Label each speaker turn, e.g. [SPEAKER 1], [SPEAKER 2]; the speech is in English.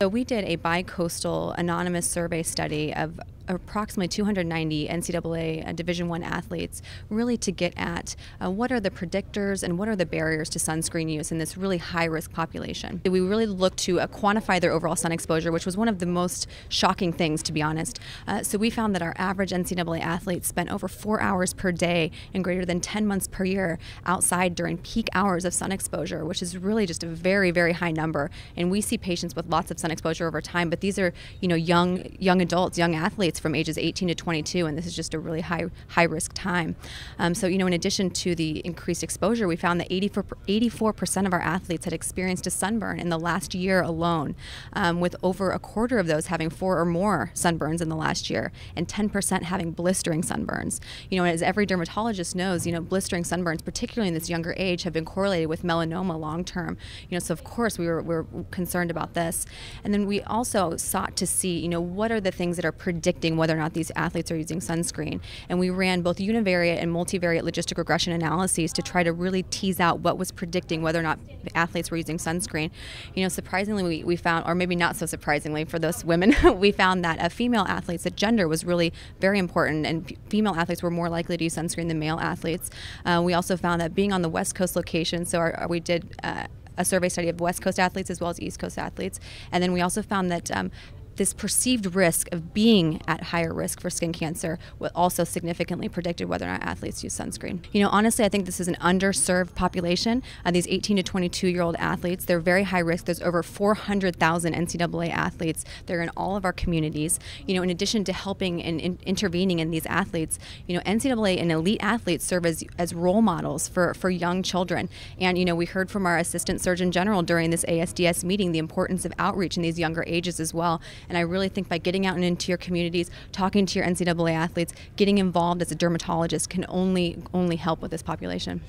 [SPEAKER 1] So we did a bi-coastal anonymous survey study of approximately 290 NCAA Division I athletes, really to get at what are the predictors and what are the barriers to sunscreen use in this really high-risk population. We really looked to quantify their overall sun exposure, which was one of the most shocking things, to be honest. So we found that our average NCAA athlete spent over 4 hours per day and greater than 10 months per year outside during peak hours of sun exposure, which is really just a very, very high number. And we see patients with lots of sun exposure over time, but these are, young adults, young athletes from ages 18 to 22, and this is just a really high risk time. So in addition to the increased exposure, we found that 84% of our athletes had experienced a sunburn in the last year alone, with over a quarter of those having 4 or more sunburns in the last year, and 10% having blistering sunburns. As every dermatologist knows, blistering sunburns, particularly in this younger age, have been correlated with melanoma long term. So of course we were concerned about this, and then we also sought to see, what are the things that are predicting whether or not these athletes are using sunscreen. And we ran both univariate and multivariate logistic regression analyses to try to really tease out what was predicting whether or not athletes were using sunscreen. Surprisingly, we found, or maybe not so surprisingly for those women, we found that female athletes, that gender was really very important, and female athletes were more likely to use sunscreen than male athletes. We also found that being on the West Coast location, so we did a survey study of West Coast athletes as well as East Coast athletes, and then we also found that this perceived risk of being at higher risk for skin cancer also significantly predicted whether or not athletes use sunscreen. Honestly, I think this is an underserved population. These 18 to 22-year-old athletes, they're very high risk. There's over 400,000 NCAA athletes. They're in all of our communities. In addition to helping and intervening in these athletes, NCAA and elite athletes serve as role models for young children. And, we heard from our Assistant Surgeon General during this ASDS meeting the importance of outreach in these younger ages as well. And I really think by getting out and into your communities, talking to your NCAA athletes, getting involved as a dermatologist can only help with this population.